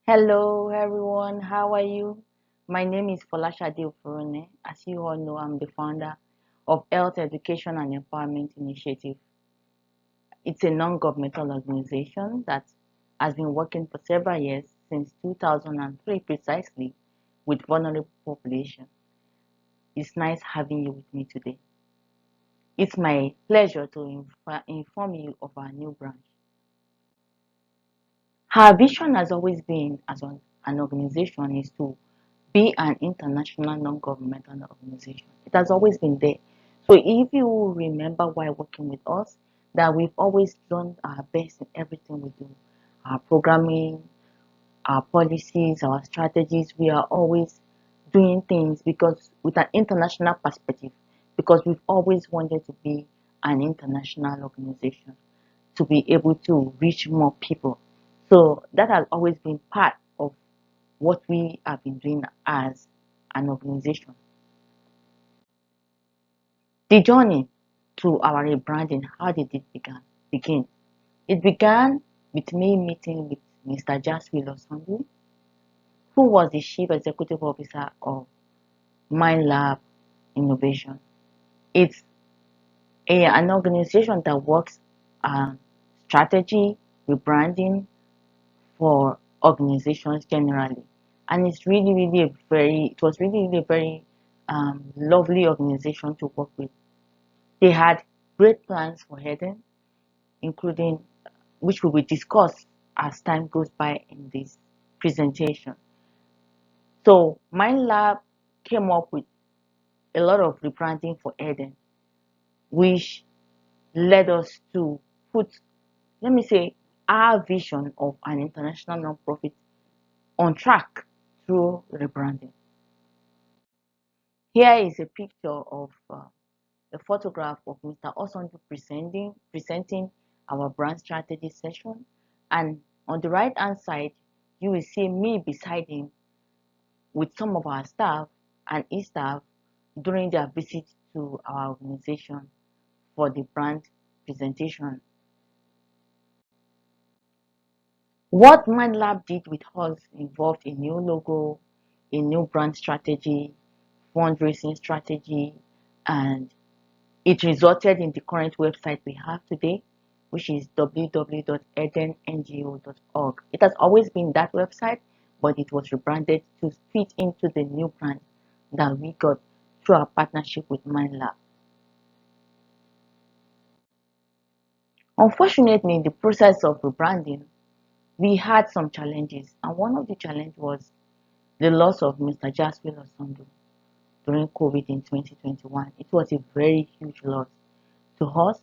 Hello everyone, how are you? My name is Folashade Ofurone. As you all know, I'm the founder of Health Education and Empowerment Initiative. It's a non-governmental organization that has been working for several years, since 2003 precisely, with vulnerable population. It's nice having you with me today. It's my pleasure to inform you of our new branch. Our vision has always been, as an organization, is to be an international non-governmental organization. It has always been there. So if you remember while working with us, that we've always done our best in everything we do. Our programming, our policies, our strategies, we are always doing things because with an international perspective, because we've always wanted to be an international organization, to be able to reach more people. So that has always been part of what we have been doing as an organization. The journey to our rebranding, how did it begin? It began with me meeting with Mr. Jaswil Osondu, who was the Chief Executive Officer of Mind Lab Innovation. It's an organization that works on strategy, rebranding for organizations generally. And it was really a very lovely organization to work with. They had great plans for HEDEN, including which we will discuss as time goes by in this presentation. So Mind Lab came up with a lot of rebranding for HEDEN, which led us to put, let me say, our vision of an international nonprofit on track through rebranding. Here is a picture of a photograph of Mr. Osondu presenting our brand strategy session, and on the right hand side you will see me beside him with some of our staff and his staff during their visit to our organization for the brand presentation. What MindLab did with us involved a new logo, a new brand strategy, fundraising strategy, and it resulted in the current website we have today, which is www.hedenngo.org. It has always been that website, but it was rebranded to fit into the new brand that we got through our partnership with MindLab. Unfortunately, in the process of rebranding, we had some challenges, and one of the challenges was the loss of Mr. Jaswil Osondu during COVID in 2021. It was a very huge loss to us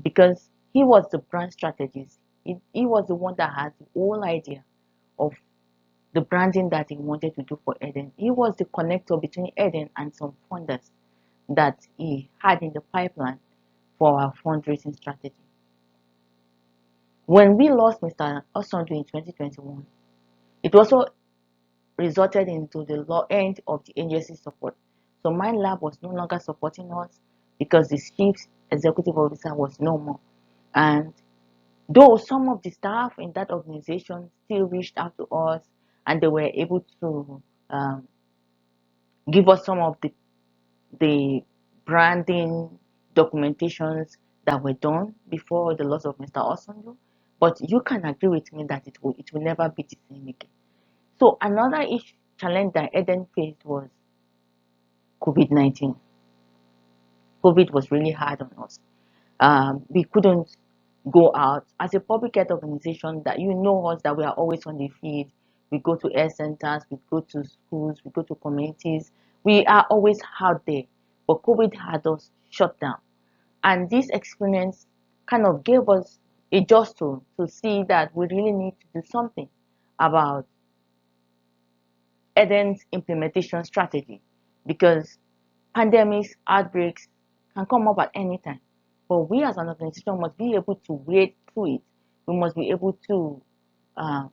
because he was the brand strategist. He was the one that had the whole idea of the branding that he wanted to do for HEDEN. He was the connector between HEDEN and some funders that he had in the pipeline for our fundraising strategy. When we lost Mr. Osondu in 2021, it also resulted into the end of the agency support. So Mind Lab was no longer supporting us because the chief executive officer was no more. And though some of the staff in that organization still reached out to us and they were able to give us some of the branding documentations that were done before the loss of Mr. Osondu, but you can agree with me that it will never be the same again. So another challenge that Eden faced was COVID-19. COVID was really hard on us. We couldn't go out. As a public health organization, that you know us, that we are always on the field. We go to health centers, we go to schools, we go to communities. We are always out there. But COVID had us shut down. And this experience kind of gave us a just to see that we really need to do something about Eden's implementation strategy, because pandemics, outbreaks can come up at any time. But we as an organization must be able to wade through it. We must be able to uh,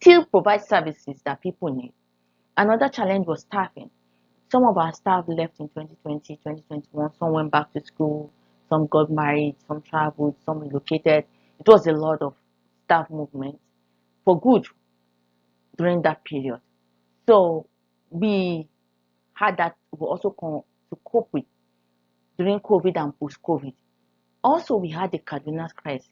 still provide services that people need. Another challenge was staffing. Some of our staff left in 2020, 2021. Some went back to school, some got married, some traveled, some relocated. It was a lot of staff movement. for good during that period. So we had that we also to cope with during COVID and post-COVID. Also, we had the Kaduna crisis.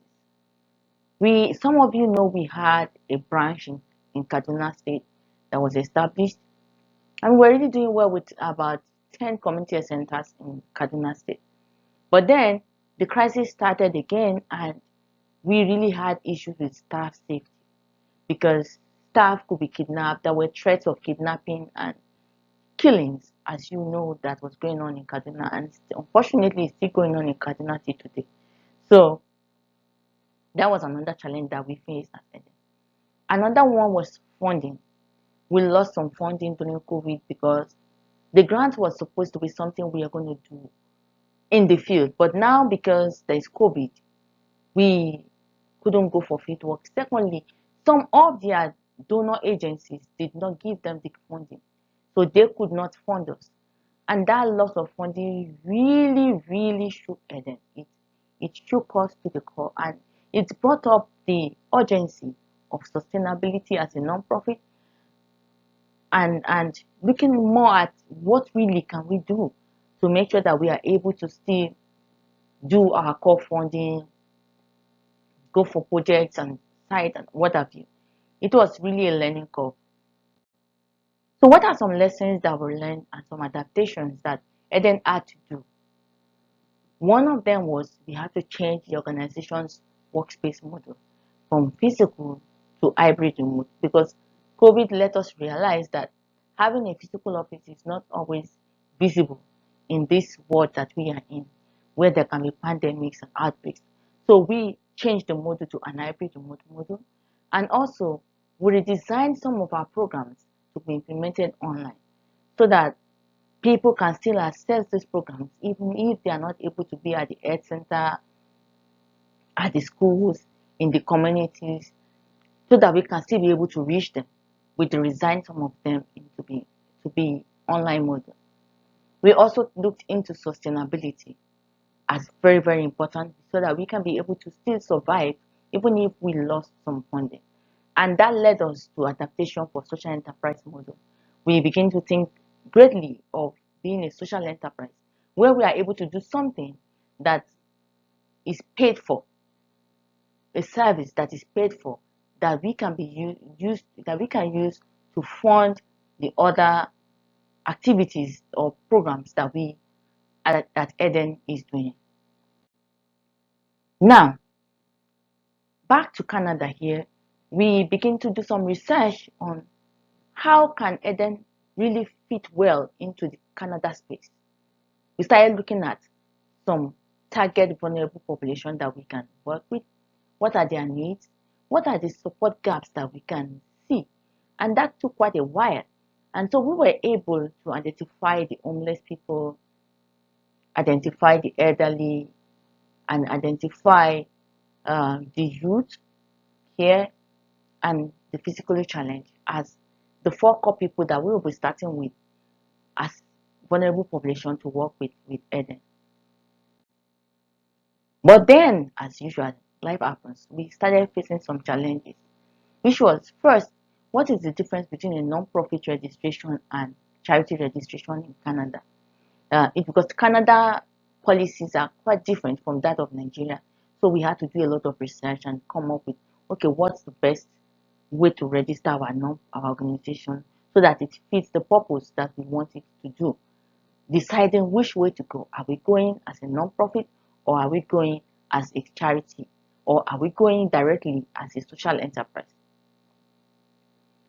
Some of you know we had a branch in Kaduna State that was established, and we're really doing well with about 10 community health centers in Kaduna State. But then the crisis started again, and we really had issues with staff safety because staff could be kidnapped. There were threats of kidnapping and killings, as you know, that was going on in Kaduna, and unfortunately, it's still going on in Kaduna till today. So that was another challenge that we faced at HEDEN. Another one was funding. We lost some funding during COVID because the grant was supposed to be something we are going to do in the field, but now because there is COVID, we couldn't go for field work. Secondly, some of their donor agencies did not give them the funding, so they could not fund us. And that loss of funding really shook HEDEN. It shook us to the core, and it brought up the urgency of sustainability as a non-profit, and looking more at what really can we do to make sure that we are able to still do our core funding, go for projects and site and what have you. It was really a learning curve. So what are some lessons that were learned and some adaptations that HEDEN had to do? One of them was we had to change the organization's workspace model from physical to hybrid remote because COVID let us realize that having a physical office is not always visible in this world that we are in, where there can be pandemics and outbreaks. So we changed the model to an hybrid remote model, and also we redesigned some of our programs to be implemented online so that people can still access these programs even if they are not able to be at the health center, at the schools, in the communities, so that we can still be able to reach them. We design some of them to be online model. We also looked into sustainability as very important so that we can be able to still survive even if we lost some funding. And that led us to adaptation for social enterprise model. We begin to think greatly of being a social enterprise where we are able to do something that is paid for, a service that is paid for, that we can be used that we can use to fund the other activities or programs that that HEDEN is doing. Now, back to Canada here, we begin to do some research on how can HEDEN really fit well into the Canada space. We started looking at some target vulnerable population that we can work with. What are their needs? What are the support gaps that we can see? And that took quite a while. And so we were able to identify the homeless people, identify the elderly, and identify the youth here and the physically challenged as the four core people that we will be starting with as vulnerable population to work with HEDEN. But then, as usual, life happens. We started facing some challenges, which was first, what is the difference between a non-profit registration and charity registration in Canada? It's because Canada policies are quite different from that of Nigeria. So we had to do a lot of research and come up with, okay, what's the best way to register our organization so that it fits the purpose that we want it to do. Deciding which way to go. Are we going as a non-profit, or are we going as a charity, or are we going directly as a social enterprise?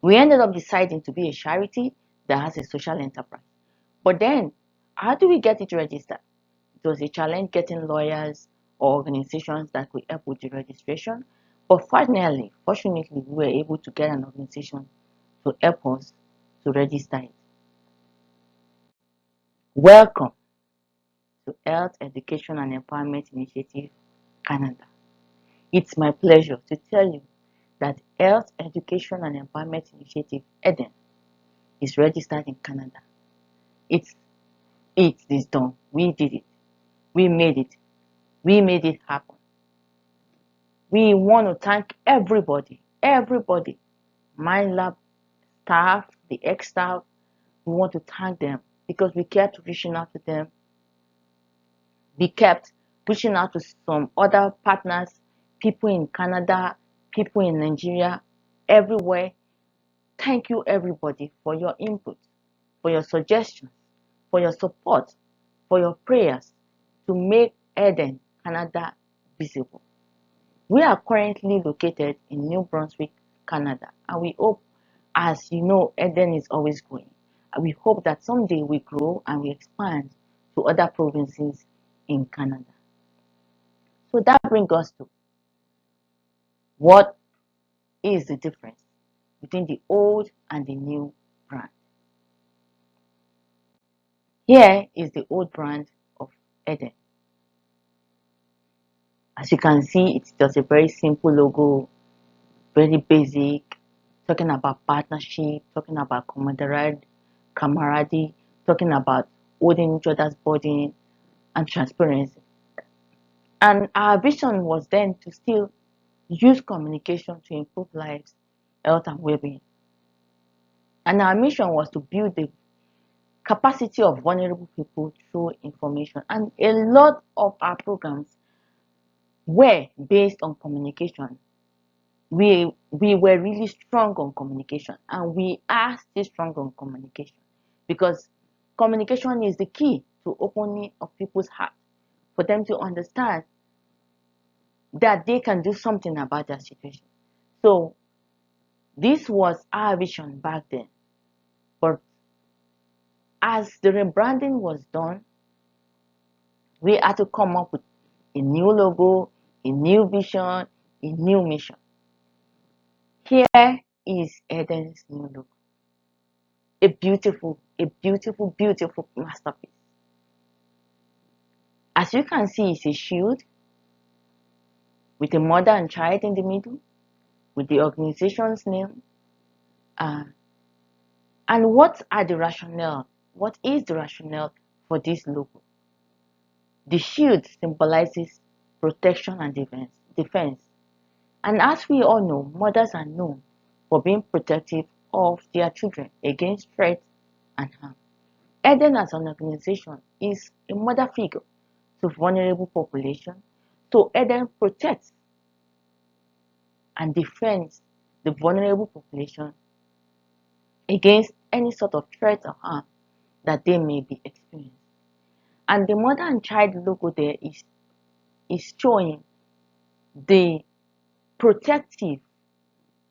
We ended up deciding to be a charity that has a social enterprise. But then, how do we get it registered? It was a challenge getting lawyers or organizations that could help with the registration. But fortunately, we were able to get an organization to help us to register it. Welcome to Health, Education and Empowerment Initiative Canada. It's my pleasure to tell you that Health, Education and Empowerment Initiative HEDEN is registered in Canada. It is done. We did it. We made it. We made it happen. We want to thank everybody everybody, my lab staff, the ex-staff, we want to thank them because we kept reaching out to them. We kept reaching out to some other partners, people in Canada, people in Nigeria, everywhere. Thank you, everybody, for your input, for your suggestions, for your support, for your prayers to make HEDEN Canada visible. We are currently located in New Brunswick, Canada, and we hope, as you know, HEDEN is always growing. And we hope that someday we grow and we expand to other provinces in Canada. So that brings us to what is the difference between the old and the new brand. Here is the old brand of HEDEN. As you can see, it's just a very simple logo, very basic, talking about partnership, talking about camaraderie, talking about holding each other's burden and transparency. And our vision was then to still use communication to improve lives, health, and well-being. And our mission was to build the capacity of vulnerable people through information. And a lot of our programs were based on communication. We were really strong on communication, and we are still strong on communication because communication is the key to opening of people's heart for them to understand that they can do something about their situation. So this was our vision back then. But as the rebranding was done, we had to come up with a new logo, a new vision, a new mission. Here is HEDEN's new logo. A beautiful, beautiful masterpiece. As you can see, it's a shield with a mother and child in the middle, with the organization's name. And what are the rationale? What is the rationale for this logo? The shield symbolizes protection and defense. And as we all know, mothers are known for being protective of their children against threats and harm. HEDEN as an organization is a mother figure to vulnerable population. So HEDEN protects and defends the vulnerable population against any sort of threat or harm that they may be experiencing. And the mother and child logo there is showing the protective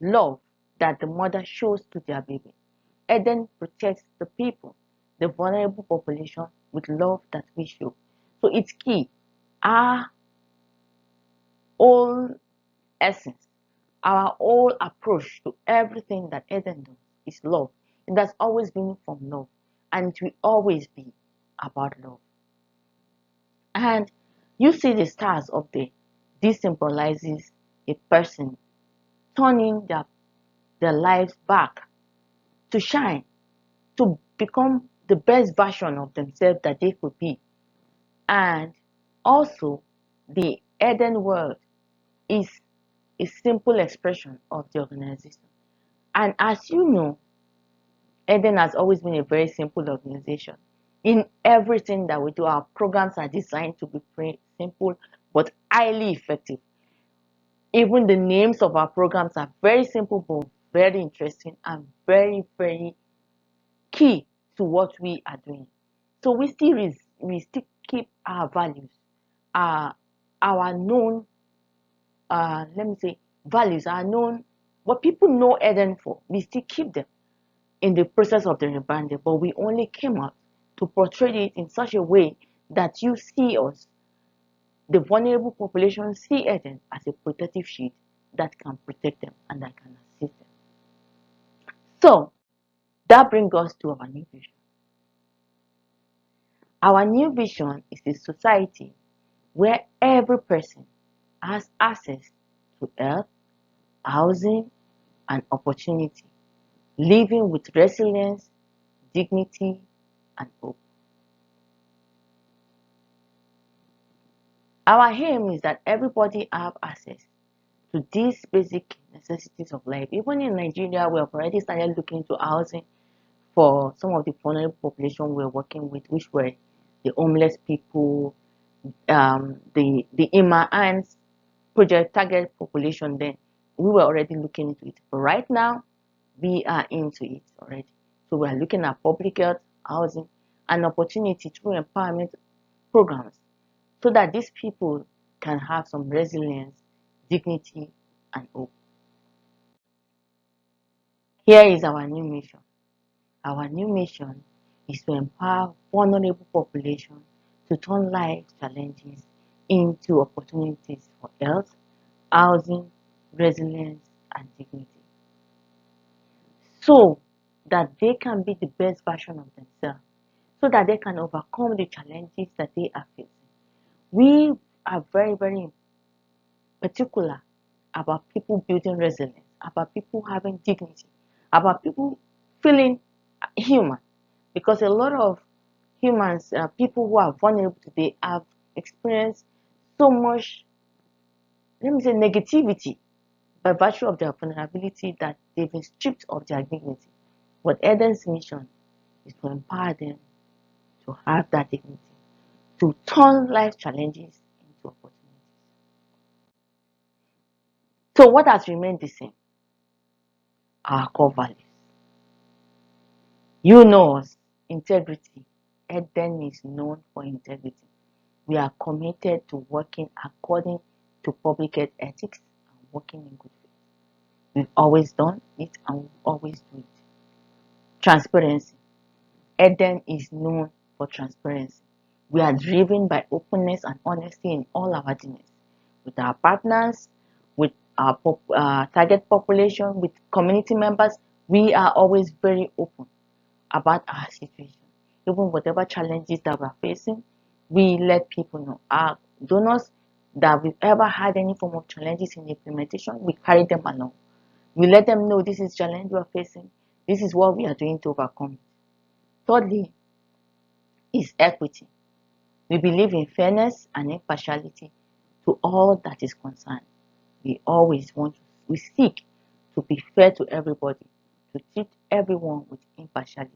love that the mother shows to their baby. HEDEN protects the people, the vulnerable population, with love that we show. So it's key. Our whole essence, our whole approach to everything that HEDEN does is love. It has always been from love, and it will always be about love. And you see the stars up there. This symbolizes a person turning their lives back to shine, to become the best version of themselves that they could be. And also, the HEDEN word is a simple expression of the organization. And as you know, HEDEN has always been a very simple organization. In everything that we do, our programs are designed to be very simple but highly effective. Even the names of our programs are very simple but very interesting and very, very key to what we are doing. So we still keep our values, our known, let me say, values are known, what people know HEDEN for. We still keep them in the process of the rebranding, but we only came out to portray it in such a way that you see us, the vulnerable population, see HEDEN as a protective shield that can protect them and that can assist them. So that brings us to our new vision. Our new vision is a society where every person has access to health, housing, and opportunity, living with resilience, dignity, and hope. Our aim is that everybody have access to these basic necessities necessities of life. Even in Nigeria, we have already started looking into housing for some of the vulnerable population we're working with, which were the homeless people, the IMA and project target population. Then we were already looking into it. But right now, we are into it already. So we are looking at public health, housing, and opportunity through empowerment programs so that these people can have some resilience, dignity, and hope. Here is our new mission. Our new mission is to empower vulnerable population to turn life challenges into opportunities for health, housing, resilience, and dignity, so that they can be the best version of themselves, so that they can overcome the challenges that they are facing. We are very, very particular about people building resilience, about people having dignity, about people feeling human. Because a lot of humans, people who are vulnerable today, have experienced so much, let me say, negativity by virtue of their vulnerability that they've been stripped of their dignity. But Eden's mission is to empower them to have that dignity, to turn life challenges into opportunities. So, what has remained the same? Our core values. You know us, integrity. Eden is known for integrity. We are committed to working according to public health ethics and working in good faith. We've always done it and we'll always do it. Transparency. Eden is known for transparency. We are driven by openness and honesty in all our dealings with our partners, with our target population, with community members. We are always very open about our situation. Even whatever challenges that we're facing, we let people know. Our donors that we've ever had any form of challenges in implementation, we carry them along. We let them know this is challenge we're facing. This is what we are doing to overcome it. Thirdly, is equity. We believe in fairness and impartiality to all that is concerned. We seek to be fair to everybody, to treat everyone with impartiality.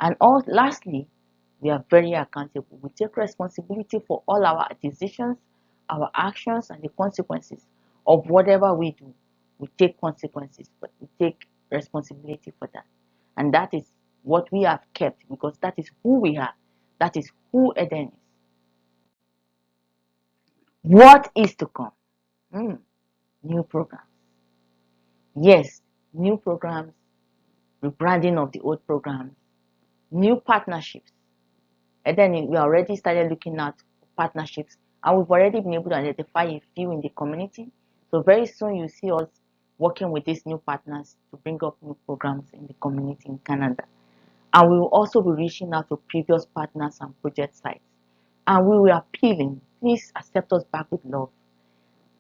And lastly, we are very accountable. We take responsibility for all our decisions, our actions, and the consequences of whatever we do. We take consequences, but we take responsibility for that. And that is what we have kept, because that is who we are. That is who Eden is. What is to come? New programs. Yes, new programs, rebranding of the old programs, new partnerships. And then we already started looking at partnerships, and we've already been able to identify a few in the community. So very soon you see us working with these new partners to bring up new programs in the community in Canada. And we will also be reaching out to previous partners and project sites. And we will appealing, please accept us back with love.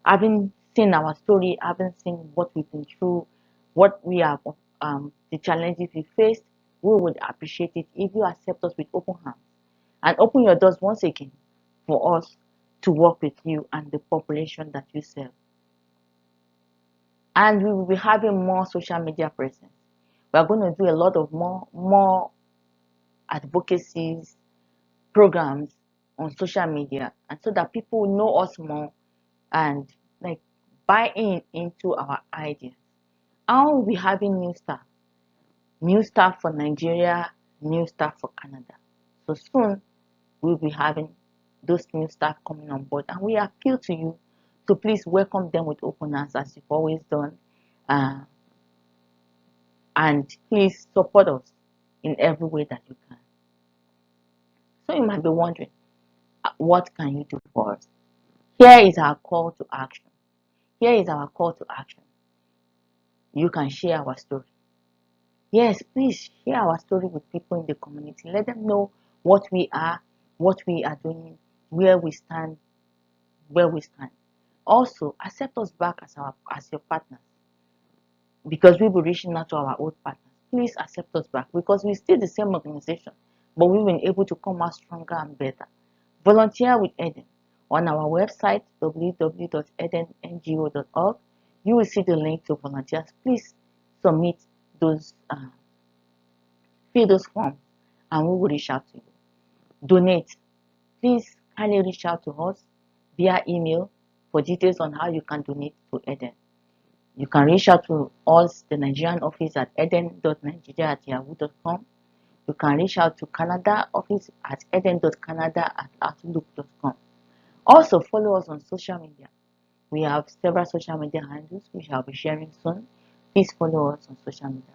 Having seen our story, having seen what we've been through, what we have, the challenges we faced, we would appreciate it if you accept us with open hands and open your doors once again for us to work with you and the population that you serve. And we will be having more social media presence. We are going to do a lot of more advocacies, programs on social media, and so that people know us more and like buy into our ideas. I will be having new staff for Nigeria, new staff for Canada. So soon we'll be having those new staff coming on board, and we appeal to you to please welcome them with open arms as you've always done, and please support us in every way that you can. So you might be wondering, what can you do for us? Here is our call to action. Here is our call to action. You can share our story. Yes, please share our story with people in the community. Let them know what we are doing, where we stand, where we stand. Also, accept us back as your partners, because we'll be reaching out to our old partners. Please accept us back, because we're still the same organization, but we've been able to come out stronger and better. Volunteer with Eden on our website www.edenngo.org. You will see the link to volunteers. Please submit those, fill those forms, and we will reach out to you. Donate. Please kindly reach out to us via email for details on how you can donate to Eden. You can reach out to us, the Nigerian office, at eden.nigeria@yahoo.com. You can reach out to Canada office at eden.canada@outlook.com. Also, follow us on social media. We have several social media handles which I'll be sharing soon. Please follow us on social media.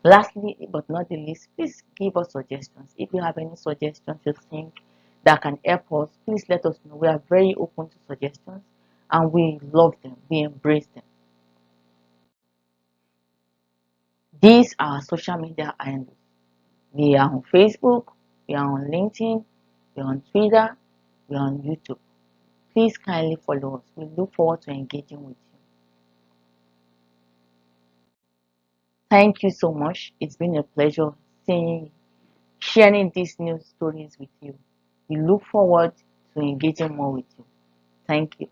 Lastly, but not the least, please give us suggestions. If you have any suggestions you think that can help us, please let us know. We are very open to suggestions and we love them. We embrace them. These are social media handles. We are on Facebook, we are on LinkedIn, we are on Twitter, we are on YouTube. Please kindly follow us. We look forward to engaging with you. Thank you so much. It's been a pleasure sharing these news stories with you. We look forward to engaging more with you. Thank you.